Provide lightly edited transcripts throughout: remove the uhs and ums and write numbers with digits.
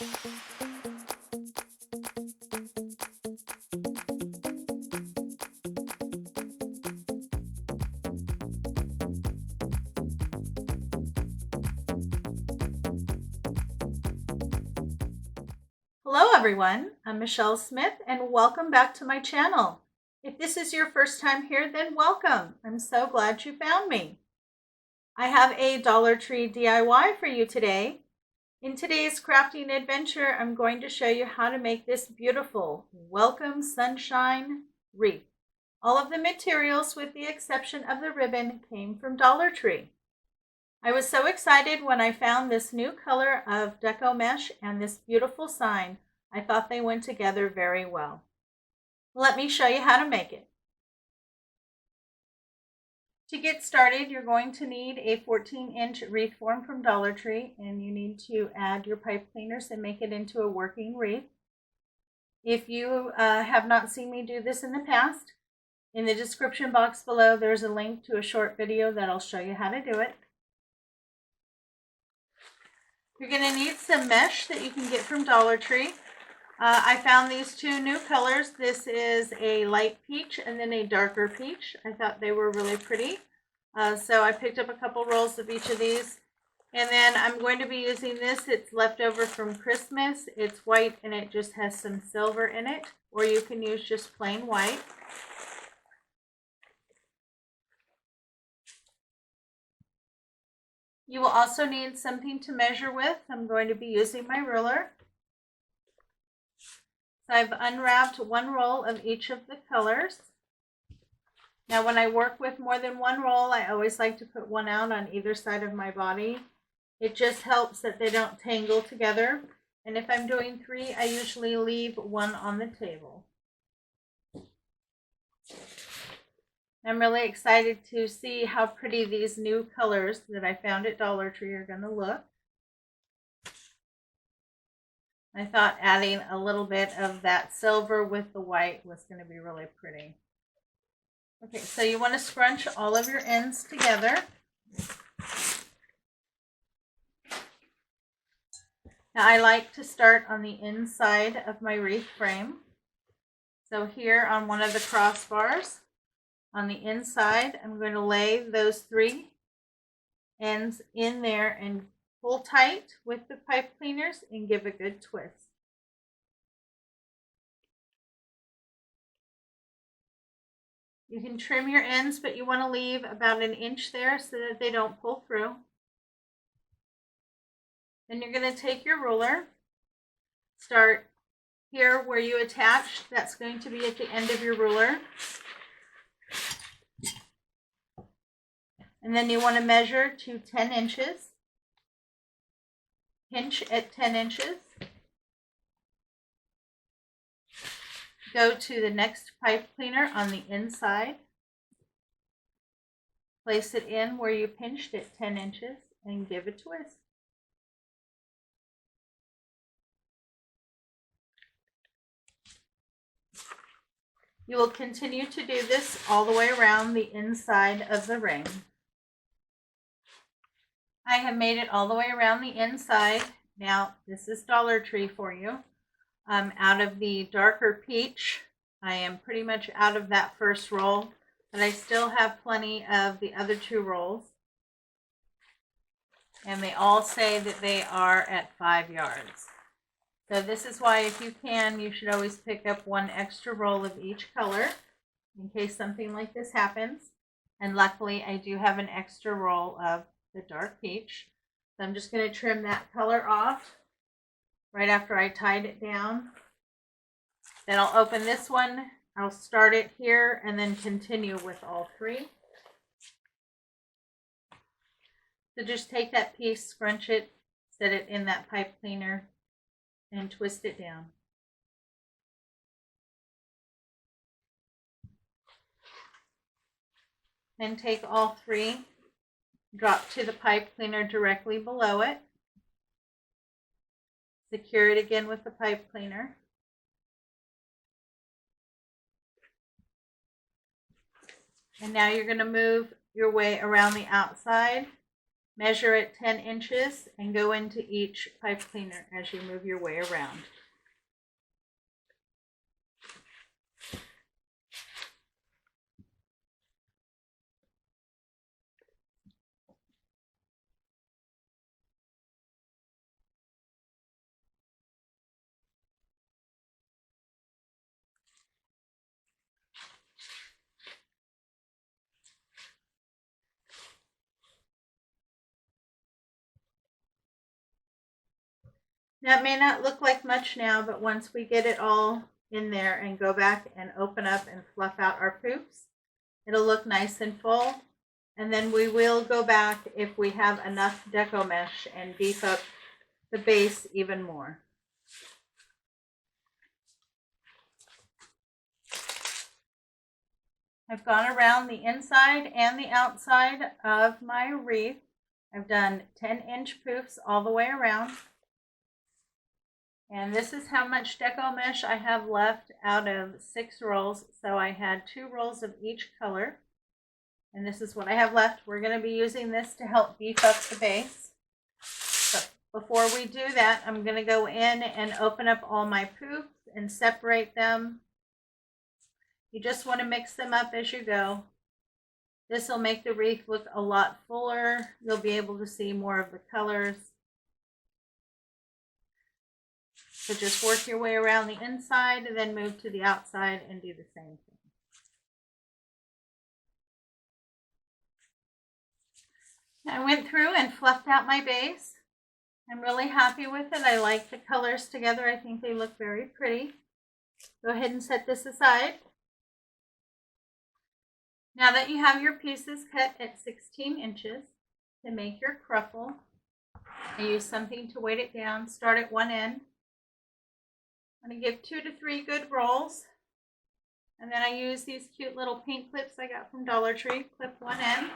Hello everyone, I'm Michelle Smith and welcome back to my channel. If this is your first time here, then welcome. I'm so glad you found me. I have a Dollar Tree DIY for you today. In today's crafting adventure, I'm going to show you how to make this beautiful Welcome Sunshine Wreath. All of the materials, with the exception of the ribbon, came from Dollar Tree. I was so excited when I found this new color of Deco Mesh and this beautiful sign. I thought they went together very well. Let me show you how to make it. To get started, you're going to need a 14-inch wreath form from Dollar Tree, and you need to add your pipe cleaners and make it into a working wreath. If you have not seen me do this in the past, in the description box below there's a link to a short video that'll show you how to do it. You're going to need some mesh that you can get from Dollar Tree. I found these two new colors. This is a light peach and then a darker peach. I thought they were really pretty. So I picked up a couple rolls of each of these. And then I'm going to be using this. It's leftover from Christmas. It's white and it just has some silver in it. Or you can use just plain white. You will also need something to measure with. I'm going to be using my ruler. So I've unwrapped one roll of each of the colors. Now when I work with more than one roll, I always like to put one out on either side of my body. It just helps that they don't tangle together. And if I'm doing three, I usually leave one on the table. I'm really excited to see how pretty these new colors that I found at Dollar Tree are going to look. I thought adding a little bit of that silver with the white was going to be really pretty. Okay, so you want to scrunch all of your ends together. Now I like to start on the inside of my wreath frame. So here on one of the crossbars, on the inside, I'm going to lay those three ends in there and pull tight with the pipe cleaners and give a good twist. You can trim your ends, but you want to leave about an inch there so that they don't pull through. Then you're going to take your ruler, start here where you attach. That's going to be at the end of your ruler. And then you want to measure to 10 inches. Pinch at 10 inches. Go to the next pipe cleaner on the inside. Place it in where you pinched at 10 inches and give a twist. You will continue to do this all the way around the inside of the ring. I have made it all the way around the inside. Now, this is Dollar Tree for you. Out of the darker peach, I am pretty much out of that first roll, but I still have plenty of the other two rolls. And they all say that they are at 5 yards. So this is why, if you can, you should always pick up one extra roll of each color in case something like this happens. And luckily, I do have an extra roll of the dark peach. So I'm just going to trim that color off right after I tied it down. Then I'll open this one. I'll start it here and then continue with all three. So just take that piece, scrunch it, set it in that pipe cleaner, and twist it down. Then take all three, drop to the pipe cleaner directly below it. Secure it again with the pipe cleaner. And now you're going to move your way around the outside Measure it 10 inches and go into each pipe cleaner as you move your way around. Now it may not look like much now, but once we get it all in there and go back and open up and fluff out our poops, it'll look nice and full. And then we will go back if we have enough Deco Mesh and beef up the base even more. I've gone around the inside and the outside of my wreath. I've done 10-inch poofs all the way around. And this is how much Deco Mesh I have left out of 6 rolls. So I had 2 rolls of each color. And this is what I have left. We're going to be using this to help beef up the base. But before we do that, I'm going to go in and open up all my poofs and separate them. You just want to mix them up as you go. This will make the wreath look a lot fuller. You'll be able to see more of the colors. So just work your way around the inside and then move to the outside and do the same thing. I went through and fluffed out my base. I'm really happy with it. I like the colors together. I think they look very pretty. Go ahead and set this aside. Now that you have your pieces cut at 16 inches, to make your cruffle, I use something to weight it down. Start at one end. I'm going to give 2 to 3 good rolls. And then I use these cute little paint clips I got from Dollar Tree. Clip one end.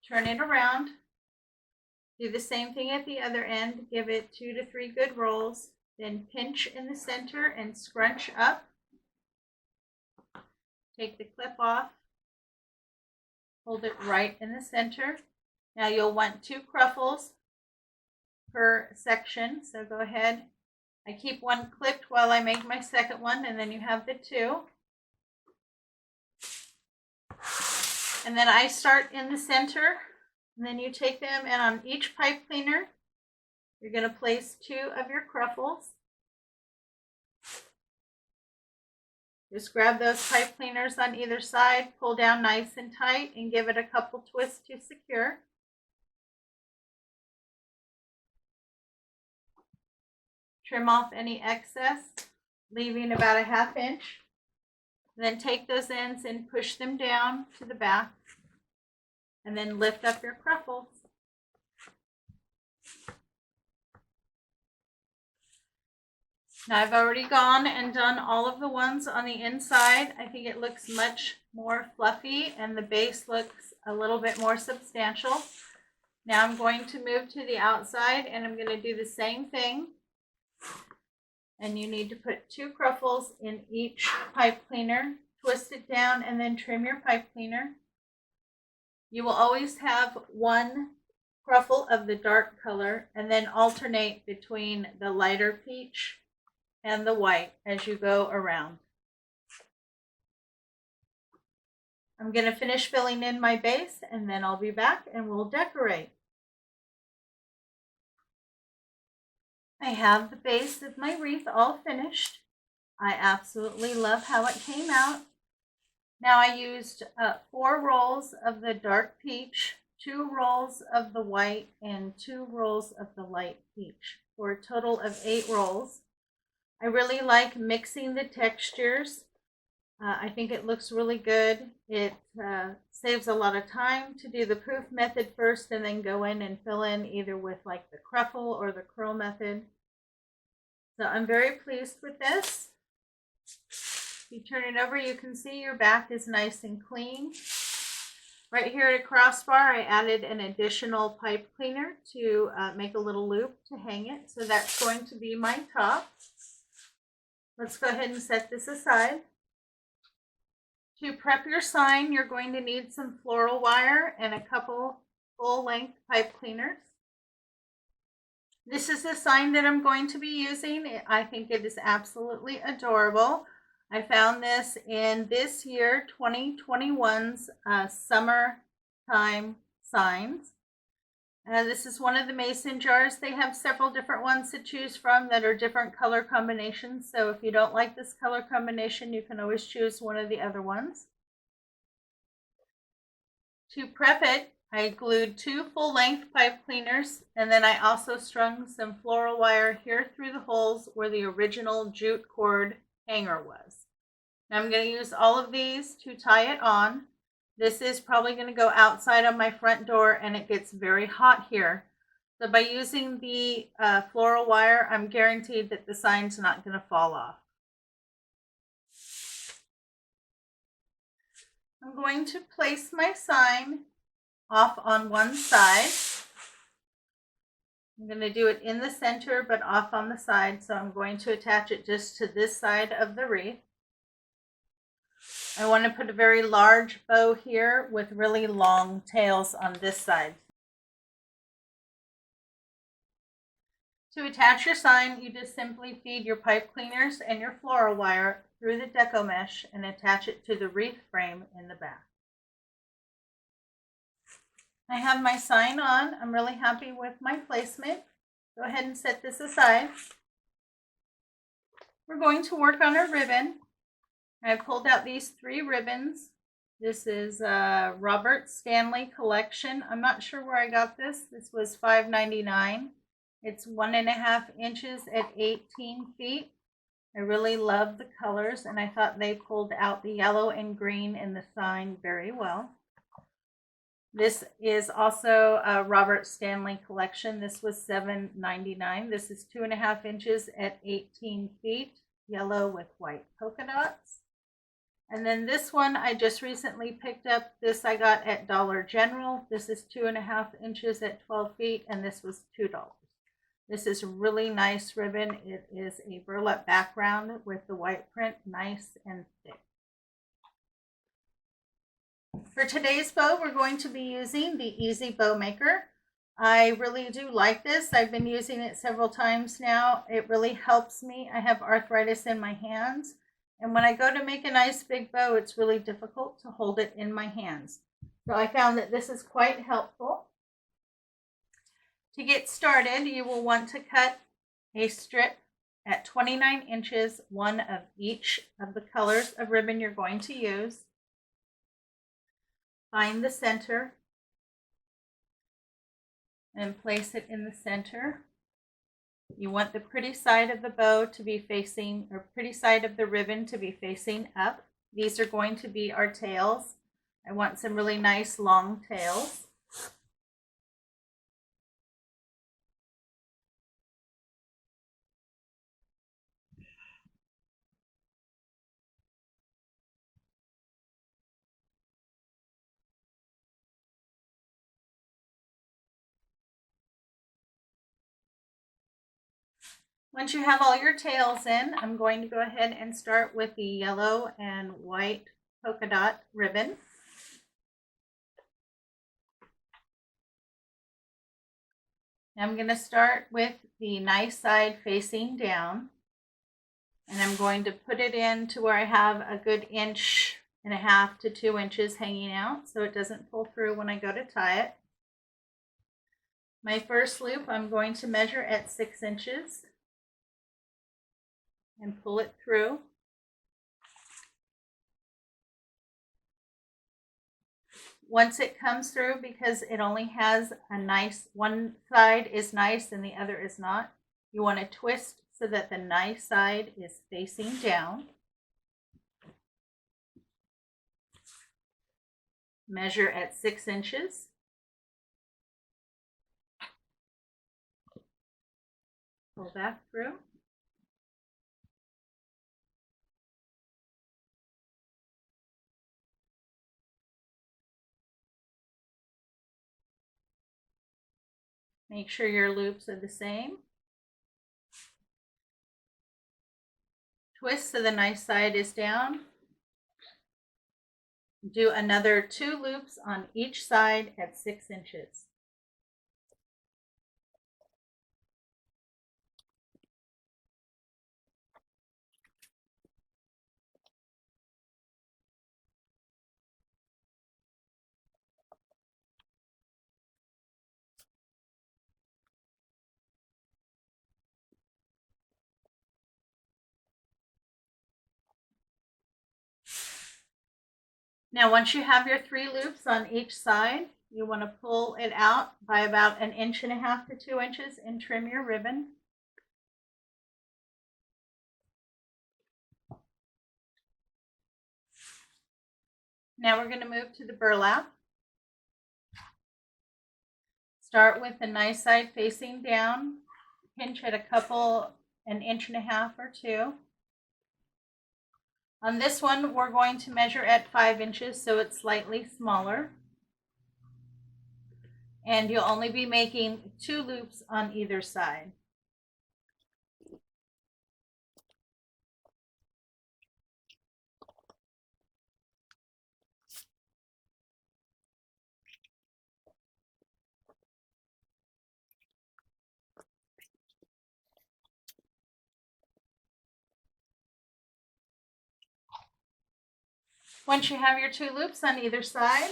Turn it around. Do the same thing at the other end. Give it 2 to 3 good rolls. Then pinch in the center and scrunch up. Take the clip off. Hold it right in the center. Now you'll want 2 cruffles per section. So go ahead. I keep one clipped while I make my second one, and then you have the 2. And then I start in the center, and then you take them, and on each pipe cleaner, you're going to place 2 of your cruffles. Just grab those pipe cleaners on either side, pull down nice and tight, and give it a couple twists to secure. Trim off any excess, leaving about a 1/2 inch. Then take those ends and push them down to the back, and then lift up your cruffles. Now I've already gone and done all of the ones on the inside. I think it looks much more fluffy and the base looks a little bit more substantial. Now I'm going to move to the outside and I'm going to do the same thing. And you need to put 2 cruffles in each pipe cleaner. Twist it down and then trim your pipe cleaner. You will always have 1 cruffle of the dark color and then alternate between the lighter peach and the white as you go around. I'm going to finish filling in my base and then I'll be back and we'll decorate. I have the base of my wreath all finished. I absolutely love how it came out. Now I used 4 rolls of the dark peach, 2 rolls of the white, and 2 rolls of the light peach for a total of 8 rolls. I really like mixing the textures. I think it looks really good. It saves a lot of time to do the poof method first and then go in and fill in either with like the cruffle or the curl method. So I'm very pleased with this. If you turn it over, you can see your back is nice and clean. Right here at a crossbar, I added an additional pipe cleaner to make a little loop to hang it. So that's going to be my top. Let's go ahead and set this aside. To prep your sign, you're going to need some floral wire and a couple full-length pipe cleaners. This is the sign that I'm going to be using. I think it is absolutely adorable. I found this in this year 2021's summertime signs. This is one of the mason jars. They have several different ones to choose from that are different color combinations. So if you don't like this color combination, you can always choose one of the other ones. To prep it, I glued 2 full-length pipe cleaners, and then I also strung some floral wire here through the holes where the original jute cord hanger was. Now I'm going to use all of these to tie it on. This is probably going to go outside on my front door, and it gets very hot here. So by using the floral wire, I'm guaranteed that the sign's not going to fall off. I'm going to place my sign off on one side. I'm going to do it in the center, but off on the side. So I'm going to attach it just to this side of the wreath. I want to put a very large bow here with really long tails on this side. To attach your sign, you just simply feed your pipe cleaners and your floral wire through the Deco Mesh and attach it to the wreath frame in the back. I have my sign on. I'm really happy with my placement. Go ahead and set this aside. We're going to work on our ribbon. I pulled out these 3 ribbons. This is a Robert Stanley collection. I'm not sure where I got this. This was $5.99. It's 1.5 inches at 18 feet. I really love the colors, and I thought they pulled out the yellow and green in the sign very well. This is also a Robert Stanley collection. This was $7.99. This is 2.5 inches at 18 feet, yellow with white polka dots. And then this one I just recently picked up. This I got at Dollar General. This is 2.5 inches at 12 feet, and this was $2. This is really nice ribbon. It is a burlap background with the white print, nice and thick. For today's bow, we're going to be using the Easy Bow Maker. I really do like this. I've been using it several times now. It really helps me. I have arthritis in my hands, and when I go to make a nice big bow, it's really difficult to hold it in my hands. So I found that this is quite helpful. To get started, you will want to cut a strip at 29 inches, one of each of the colors of ribbon you're going to use. Find the center and place it in the center. You want the pretty side of the bow to be facing, or pretty side of the ribbon to be facing up. These are going to be our tails. I want some really nice long tails. Once you have all your tails in, I'm going to go ahead and start with the yellow and white polka dot ribbon. I'm going to start with the nice side facing down, and I'm going to put it in to where I have a good 1.5 to 2 inches hanging out so it doesn't pull through when I go to tie it. My first loop, I'm going to measure at 6 inches and pull it through. Once it comes through, because it only has a nice, one side is nice and the other is not, you want to twist so that the nice side is facing down. Measure at 6 inches. Pull back through. Make sure your loops are the same. Twist so the nice side is down. Do another 2 loops on each side at 6 inches. Now, once you have your 3 loops on each side, you want to pull it out by about 1.5 inches to 2 inches and trim your ribbon. Now we're going to move to the burlap. Start with the nice side facing down, pinch at 1.5 inches or 2. On this one, we're going to measure at 5 inches, so it's slightly smaller. And you'll only be making 2 loops on either side. Once you have your 2 loops on either side,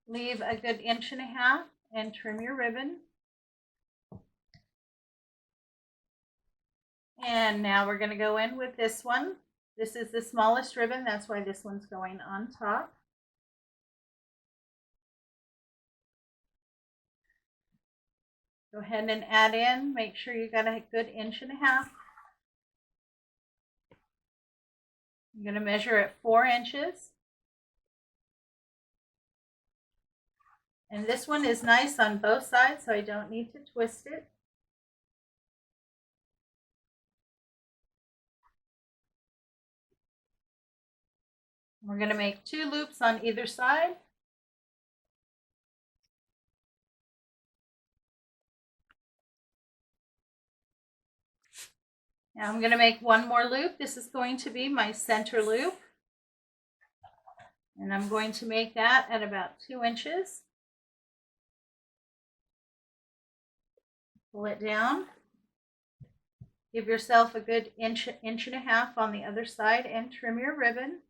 leave a good 1.5 inches and trim your ribbon. And now we're going to go in with this one. This is the smallest ribbon, that's why this one's going on top. Go ahead and add in, make sure you got a good 1.5 inches. I'm going to measure at 4 inches. And this one is nice on both sides, so I don't need to twist it. We're going to make 2 loops on either side. Now I'm going to make 1 more loop. This is going to be my center loop. And I'm going to make that at about 2 inches. Pull it down. Give yourself a good 1.5 inches on the other side and trim your ribbon.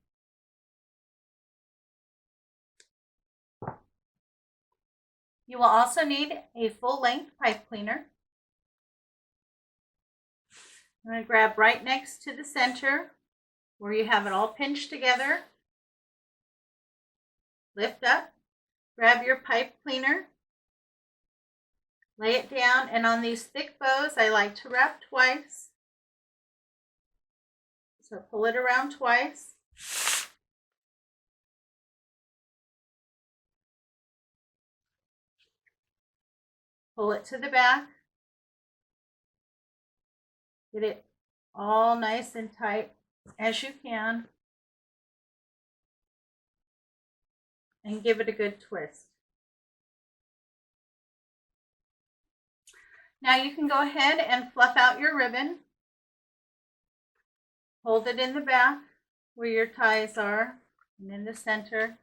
You will also need a full-length pipe cleaner. I'm going to grab right next to the center where you have it all pinched together. Lift up, grab your pipe cleaner, lay it down, and on these thick bows I like to wrap twice. So pull it around twice. Pull it to the back. Get it all nice and tight as you can. And give it a good twist. Now you can go ahead and fluff out your ribbon. Hold it in the back where your ties are and in the center.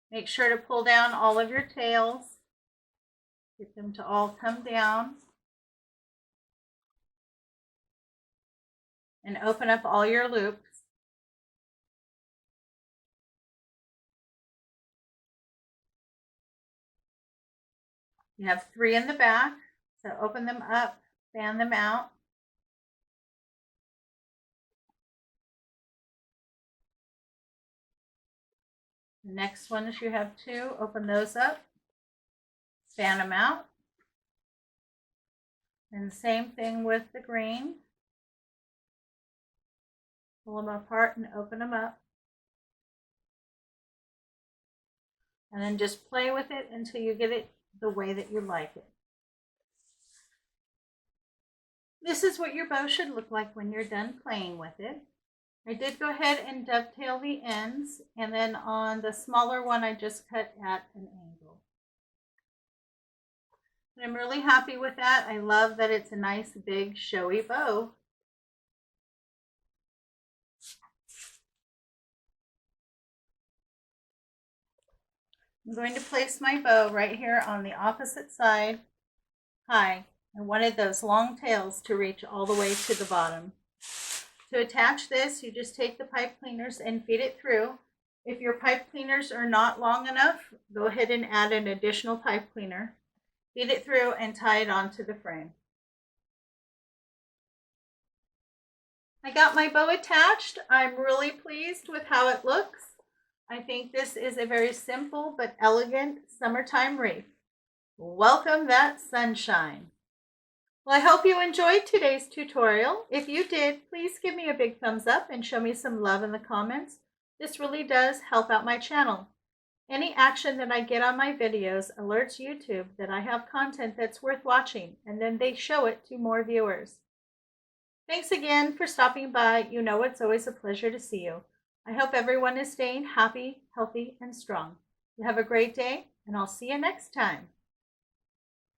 Make sure to pull down all of your tails. Get them to all come down. And open up all your loops. You have 3 in the back, so open them up, fan them out. The next ones you have 2, open those up, fan them out. And the same thing with the green. Pull them apart and open them up. And then just play with it until you get it the way that you like it. This is what your bow should look like when you're done playing with it. I did go ahead and dovetail the ends, and then on the smaller one I just cut at an angle. And I'm really happy with that. I love that it's a nice big showy bow. I'm going to place my bow right here on the opposite side, high. I wanted those long tails to reach all the way to the bottom. To attach this, you just take the pipe cleaners and feed it through. If your pipe cleaners are not long enough, go ahead and add an additional pipe cleaner. Feed it through and tie it onto the frame. I got my bow attached. I'm really pleased with how it looks. I think this is a very simple but elegant summertime wreath. Welcome that sunshine. Well, I hope you enjoyed today's tutorial. If you did, please give me a big thumbs up and show me some love in the comments. This really does help out my channel. Any action that I get on my videos alerts YouTube that I have content that's worth watching, and then they show it to more viewers. Thanks again for stopping by. You know it's always a pleasure to see you. I hope everyone is staying happy, healthy, and strong. You have a great day, and I'll see you next time.